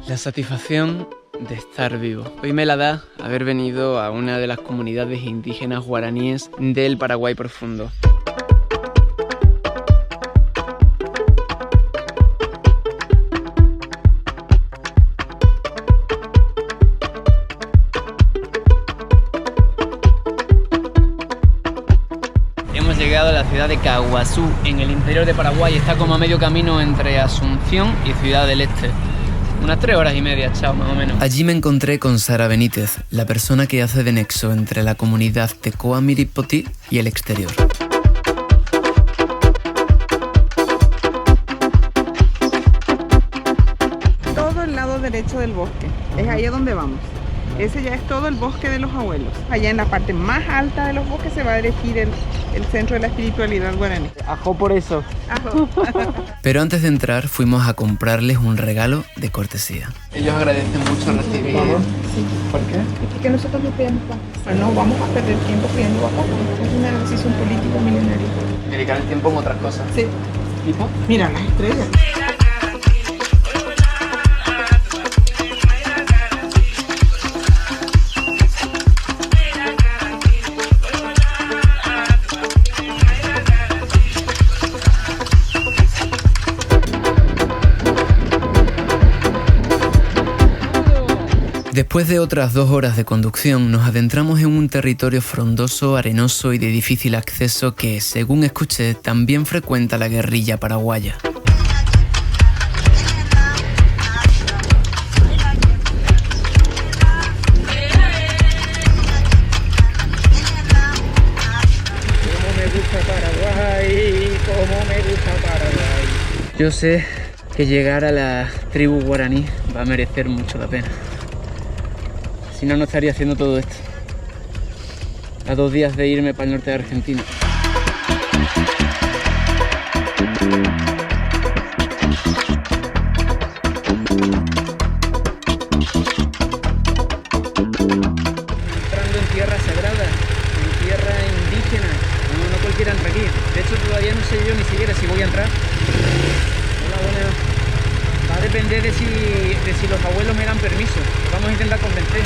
La satisfacción de estar vivo. Hoy me la da haber venido a una de las comunidades indígenas guaraníes del Paraguay profundo. Hemos llegado a la ciudad de Caguazú, en el interior de Paraguay. Está como a medio camino entre Asunción y Ciudad del Este. Unas 3 horas y media, chao, más o menos. Allí me encontré con Sara Benítez, la persona que hace de nexo entre la comunidad Tecoa Miripoti y el exterior. Todo el lado derecho del bosque, es ahí a donde vamos. Ese ya es todo el bosque de los abuelos. Allá en la parte más alta de los bosques se va a elegir el centro de la espiritualidad guaraní. Ajo por eso. Ajo. Pero antes de entrar fuimos a comprarles un regalo de cortesía. Ellos agradecen mucho recibir. Sí. ¿Por qué? Es que nosotros no pedimos paz. No vamos a perder tiempo pidiendo paz. Es una decisión política milenaria. Dedicar el tiempo en otras cosas. Sí. ¿Tipo? Mira las estrellas. Después de otras 2 horas de conducción, nos adentramos en un territorio frondoso, arenoso y de difícil acceso que, según escuché, también frecuenta la guerrilla paraguaya. Cómo me gusta Paraguay, cómo me gusta Paraguay. Yo sé que llegar a la tribu guaraní va a merecer mucho la pena. Si no, no estaría haciendo todo esto. A 2 días de irme para el norte de Argentina. Entrando en tierra sagrada, en tierra indígena. No cualquiera entra aquí. De hecho, todavía no sé yo ni siquiera si voy a entrar. Hola, buenas. Va a depender de si los abuelos me dan permiso. Vamos a intentar convencer.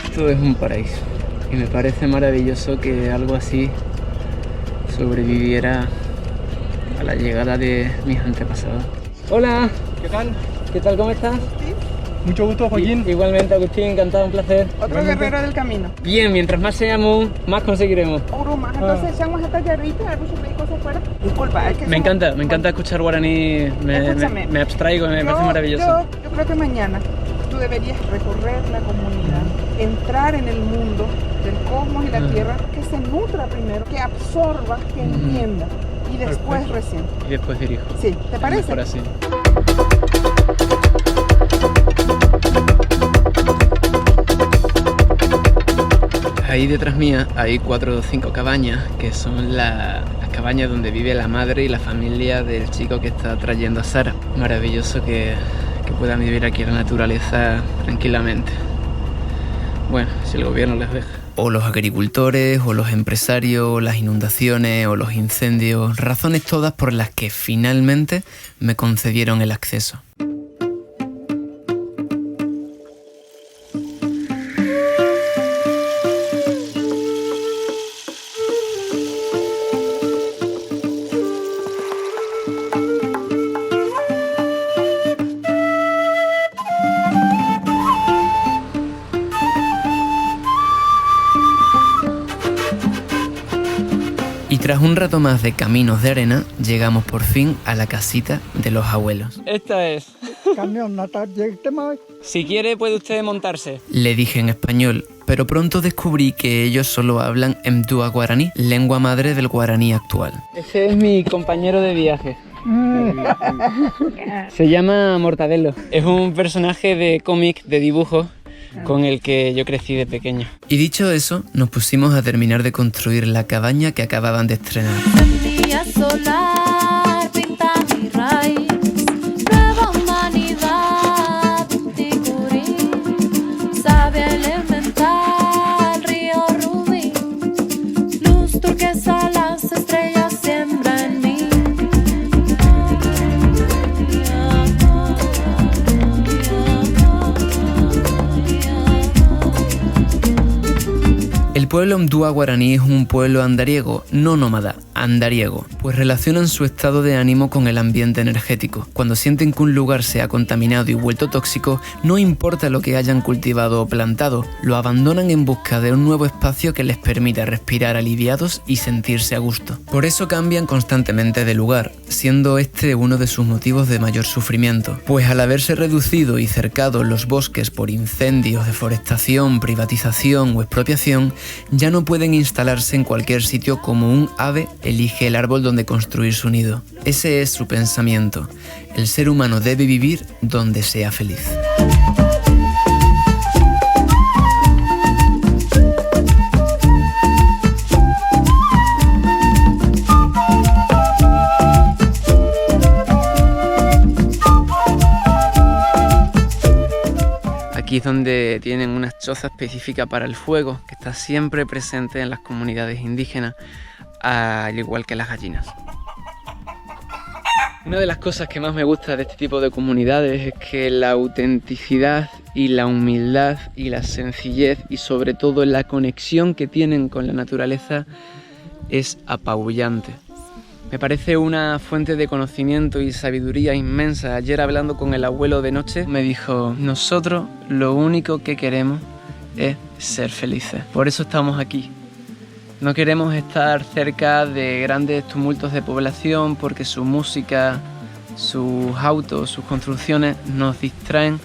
Esto es un paraíso. Y me parece maravilloso que algo así sobreviviera a la llegada de mis antepasados. Hola. ¿Qué tal? ¿Qué tal? ¿Cómo estás? Mucho gusto, Joaquín. Igualmente, Agustín, encantado, un placer. Otro guerrero del camino. Bien, mientras más seamos, más conseguiremos. Más, entonces echamos esta yarrita, algo sobre cosas afuera. Disculpa, es que Me encanta escuchar guaraní, Escúchame. me abstraigo, me parece maravilloso. Yo creo que mañana tú deberías recorrer la comunidad, entrar en el mundo del cosmos y la tierra, que se nutra primero, que absorba, que entienda y después recién. Y después dirijo. Sí, ¿te parece? Mejor así. Ahí detrás mía hay 4 o 5 cabañas, que son las cabañas donde vive la madre y la familia del chico que está trayendo a Sara. Maravilloso que puedan vivir aquí en la naturaleza tranquilamente. Bueno, si el gobierno les deja. O los agricultores, o los empresarios, las inundaciones, o los incendios. Razones todas por las que finalmente me concedieron el acceso. Y tras un rato más de caminos de arena, llegamos por fin a la casita de los abuelos. Esta es. Si quiere, puede usted montarse. Le dije en español, pero pronto descubrí que ellos solo hablan Mdua guaraní, lengua madre del guaraní actual. Ese es mi compañero de viaje. Se llama Mortadelo. Es un personaje de cómic, de dibujo, con el que yo crecí de pequeño. Y dicho eso, nos pusimos a terminar de construir la cabaña que acababan de estrenar. Día solar pinta mi raíz, nueva humanidad, ticurí. pueblo Mdua guaraní es un pueblo andariego, no nómada, andariego, pues relacionan su estado de ánimo con el ambiente energético. Cuando sienten que un lugar se ha contaminado y vuelto tóxico, no importa lo que hayan cultivado o plantado, lo abandonan en busca de un nuevo espacio que les permita respirar aliviados y sentirse a gusto. Por eso cambian constantemente de lugar, siendo este uno de sus motivos de mayor sufrimiento, pues al haberse reducido y cercado los bosques por incendios, deforestación, privatización o expropiación, ya no pueden instalarse en cualquier sitio como un ave elige el árbol donde construir su nido. Ese es su pensamiento. El ser humano debe vivir donde sea feliz. Aquí es donde tienen una choza específica para el fuego, que está siempre presente en las comunidades indígenas, al igual que las gallinas. Una de las cosas que más me gusta de este tipo de comunidades es que la autenticidad y la humildad y la sencillez y sobre todo la conexión que tienen con la naturaleza es apabullante. Me parece una fuente de conocimiento y sabiduría inmensa. Ayer hablando con el abuelo de noche me dijo: nosotros lo único que queremos es ser felices. Por eso estamos aquí. No queremos estar cerca de grandes tumultos de población porque su música, sus autos, sus construcciones nos distraen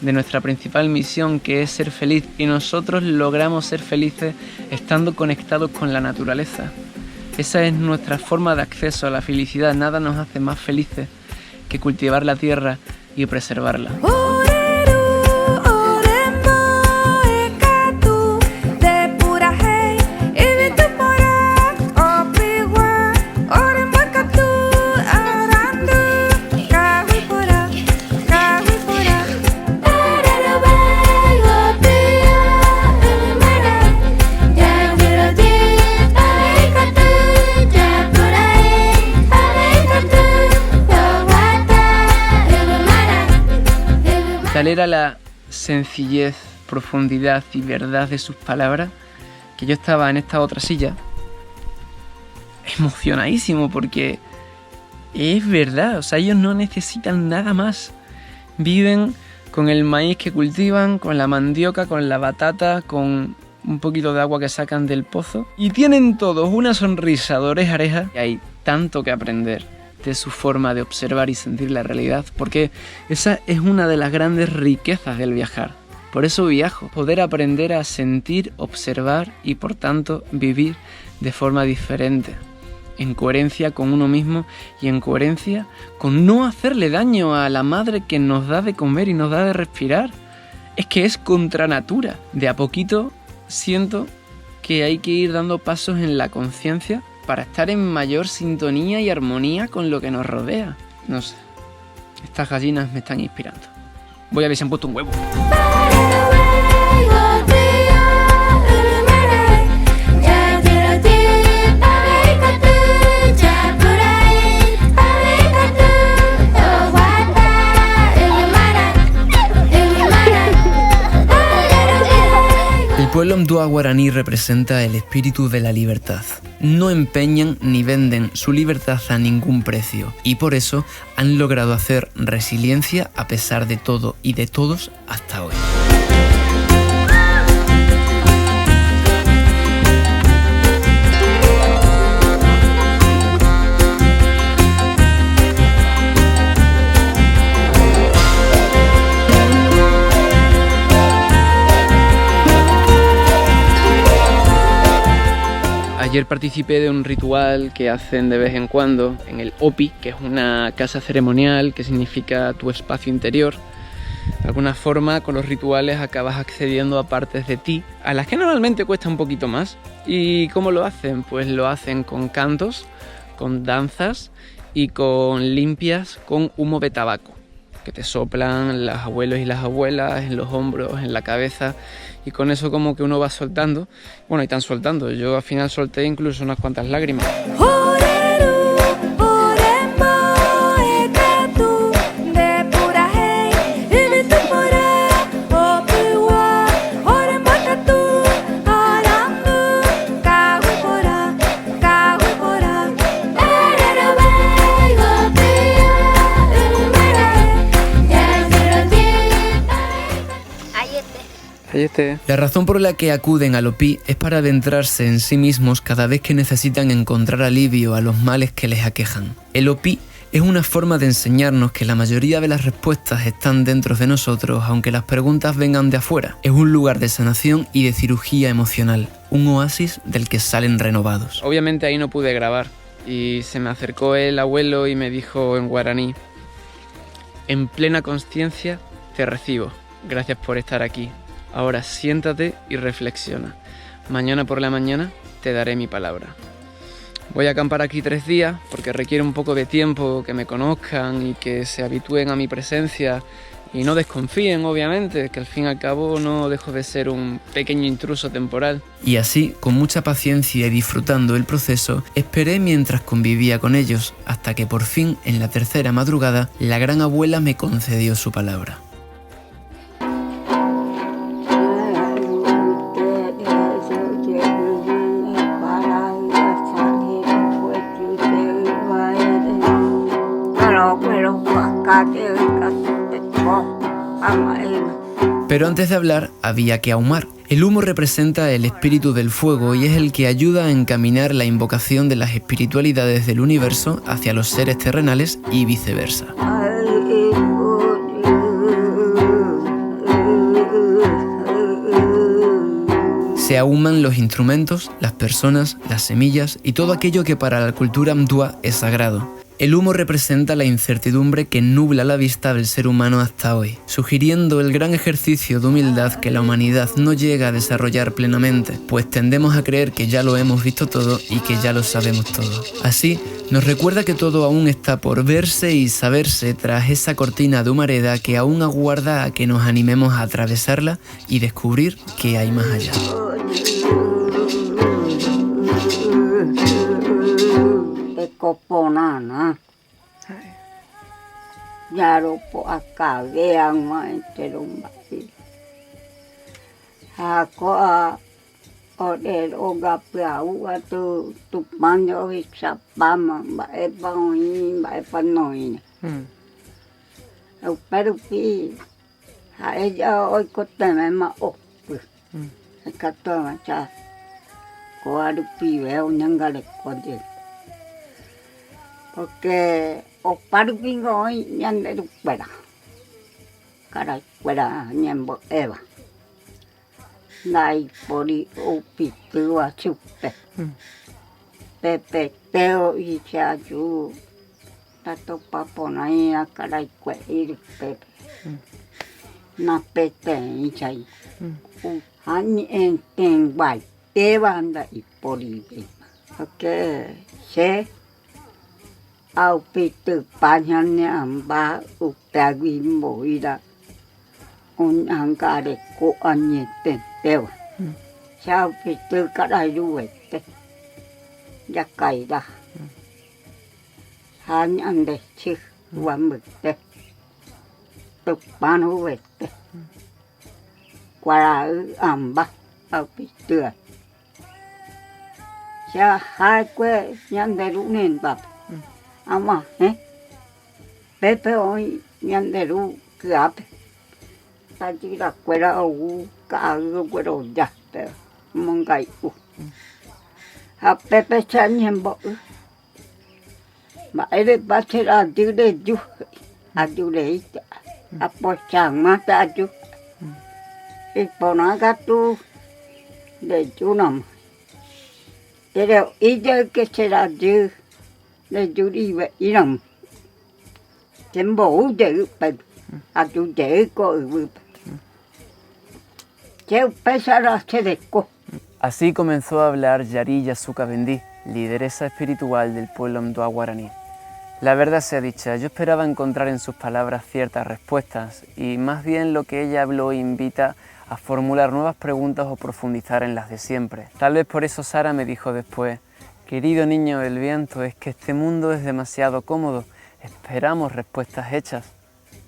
de nuestra principal misión, que es ser feliz. Y nosotros logramos ser felices estando conectados con la naturaleza. Esa es nuestra forma de acceso a la felicidad. Nada nos hace más felices que cultivar la tierra y preservarla. Tal era la sencillez, profundidad y verdad de sus palabras que yo estaba en esta otra silla emocionadísimo, porque es verdad, o sea, ellos no necesitan nada más. Viven con el maíz que cultivan, con la mandioca, con la batata, con un poquito de agua que sacan del pozo, y tienen todos una sonrisa de oreja a oreja. Y hay tanto que aprender de su forma de observar y sentir la realidad, porque esa es una de las grandes riquezas del viajar. Por eso viajo, poder aprender a sentir, observar y por tanto vivir de forma diferente, en coherencia con uno mismo y en coherencia con no hacerle daño a la madre que nos da de comer y nos da de respirar. Es que es contra natura. De a poquito siento que hay que ir dando pasos en la conciencia para estar en mayor sintonía y armonía con lo que nos rodea. No sé, estas gallinas me están inspirando. Voy a ver si han puesto un huevo. El pueblo Mdua guaraní representa el espíritu de la libertad. No empeñan ni venden su libertad a ningún precio y por eso han logrado hacer resiliencia a pesar de todo y de todos hasta hoy. Ayer participé de un ritual que hacen de vez en cuando en el Opi, que es una casa ceremonial que significa tu espacio interior. De alguna forma, con los rituales acabas accediendo a partes de ti, a las que normalmente cuesta un poquito más. ¿Y cómo lo hacen? Pues lo hacen con cantos, con danzas y con limpias con humo de tabaco, que te soplan los abuelos y las abuelas en los hombros, en la cabeza, y con eso como que uno va soltando. Bueno, y están soltando. Yo al final solté incluso unas cuantas lágrimas. La razón por la que acuden al Opí es para adentrarse en sí mismos cada vez que necesitan encontrar alivio a los males que les aquejan. El Opí es una forma de enseñarnos que la mayoría de las respuestas están dentro de nosotros, aunque las preguntas vengan de afuera. Es un lugar de sanación y de cirugía emocional, un oasis del que salen renovados. Obviamente ahí no pude grabar y se me acercó el abuelo y me dijo en guaraní: en plena consciencia te recibo, gracias por estar aquí. Ahora siéntate y reflexiona. Mañana por la mañana te daré mi palabra. Voy a acampar aquí 3 días porque requiere un poco de tiempo que me conozcan y que se habitúen a mi presencia y no desconfíen, obviamente, que al fin y al cabo no dejo de ser un pequeño intruso temporal. Y así, con mucha paciencia y disfrutando el proceso, esperé mientras convivía con ellos, hasta que por fin, en la tercera madrugada, la gran abuela me concedió su palabra. Pero antes de hablar, había que ahumar. El humo representa el espíritu del fuego y es el que ayuda a encaminar la invocación de las espiritualidades del universo hacia los seres terrenales y viceversa. Se ahuman los instrumentos, las personas, las semillas y todo aquello que para la cultura mtua es sagrado. El humo representa la incertidumbre que nubla la vista del ser humano hasta hoy, sugiriendo el gran ejercicio de humildad que la humanidad no llega a desarrollar plenamente, pues tendemos a creer que ya lo hemos visto todo y que ya lo sabemos todo. Así, nos recuerda que todo aún está por verse y saberse tras esa cortina de humareda que aún aguarda a que nos animemos a atravesarla y descubrir qué hay más allá. Coponana, yaro po akabe ang maenterong bayi. Ako order oga piau atu tupanyo isapama bae pangoin bae panoin. Pero pi ella hoy coteme ma opu. Kato macha ko aru pi veo nyangale kode. Porque o parupingo hoy ñande fuera, cara fuera ñembo eva, nai pori o pitu a chupe, pepe teo y chayu, tato paponai a cara cue ir pepe, na pete y chay, hani en tenguay, eva anda y pori, porque se au pitu panyanya amba upagi moira un angare ko anyete tewa chao pitu kadai duete yakaida han ande chi wamute tupanu wete kwara amba au pitu cha hai kwe nyande lunen bab ama pepe hoy ñanderu kiape tajira cuera o ka cuero ya te mongai u a pepe chanyembo ma ere bachera dire ju a dure a pochang mata ju e ponaga tu de junam pero ella que será ju để chú đi về Iram, chém bổ chữ bật, chú chữ coi bự, chém pesara se deco. Así comenzó a hablar Yari Yasuka Bendí, lideresa espiritual del pueblo mtua guaraní. La verdad sea dicha, yo esperaba encontrar en sus palabras ciertas respuestas y más bien lo que ella habló invita a formular nuevas preguntas o profundizar en las de siempre. Tal vez por eso Sara me dijo después: querido niño del viento, es que este mundo es demasiado cómodo, esperamos respuestas hechas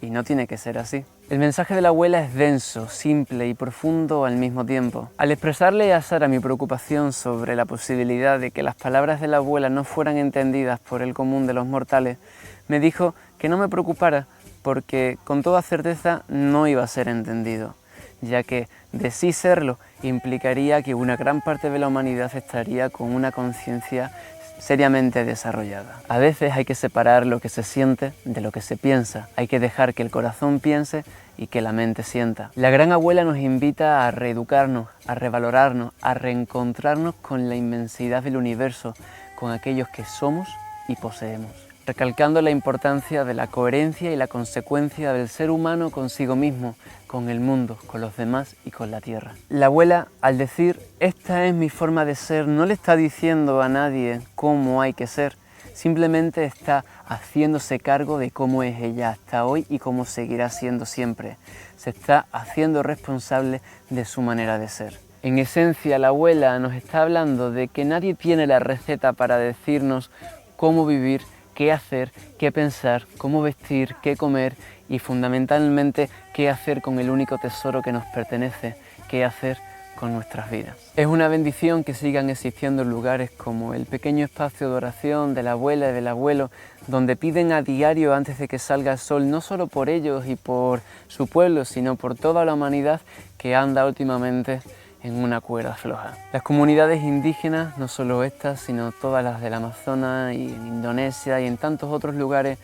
y no tiene que ser así. El mensaje de la abuela es denso, simple y profundo al mismo tiempo. Al expresarle a Sara mi preocupación sobre la posibilidad de que las palabras de la abuela no fueran entendidas por el común de los mortales, me dijo que no me preocupara porque con toda certeza no iba a ser entendido. ya que de sí serlo implicaría que una gran parte de la humanidad estaría con una conciencia seriamente desarrollada. A veces hay que separar lo que se siente de lo que se piensa, hay que dejar que el corazón piense y que la mente sienta. La gran abuela nos invita a reeducarnos, a revalorarnos, a reencontrarnos con la inmensidad del universo, con aquellos que somos y poseemos, recalcando la importancia de la coherencia y la consecuencia del ser humano consigo mismo, con el mundo, con los demás y con la tierra. La abuela, al decir "esta es mi forma de ser", no le está diciendo a nadie cómo hay que ser, simplemente está haciéndose cargo de cómo es ella hasta hoy y cómo seguirá siendo siempre. Se está haciendo responsable de su manera de ser. En esencia, la abuela nos está hablando de que nadie tiene la receta para decirnos cómo vivir, qué hacer, qué pensar, cómo vestir, qué comer y fundamentalmente qué hacer con el único tesoro que nos pertenece, qué hacer con nuestras vidas. Es una bendición que sigan existiendo lugares como el pequeño espacio de oración de la abuela y del abuelo, donde piden a diario antes de que salga el sol, no solo por ellos y por su pueblo, sino por toda la humanidad que anda últimamente en una cuerda floja. Las comunidades indígenas, no solo estas, sino todas las del Amazonas y en Indonesia y en tantos otros lugares,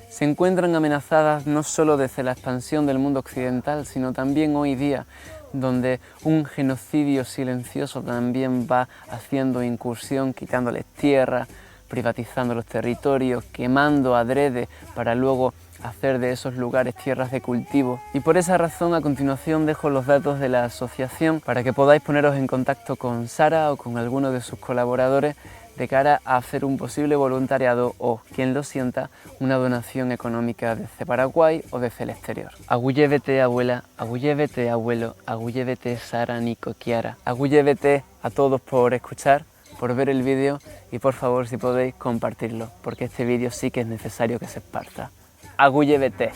se encuentran amenazadas no solo desde la expansión del mundo occidental, sino también hoy día, donde un genocidio silencioso también va haciendo incursión, quitándoles tierra, privatizando los territorios, quemando adrede para luego hacer de esos lugares tierras de cultivo. Y por esa razón, a continuación dejo los datos de la asociación para que podáis poneros en contacto con Sara o con alguno de sus colaboradores de cara a hacer un posible voluntariado o, quien lo sienta, una donación económica desde Paraguay o desde el exterior. Agullévete abuela, agullévete abuelo, agullévete Sara, Nico, Kiara. Agullévete a todos por escuchar, por ver el vídeo y por favor, si podéis, compartirlo, porque este vídeo sí que es necesario que se esparza. Agullévete.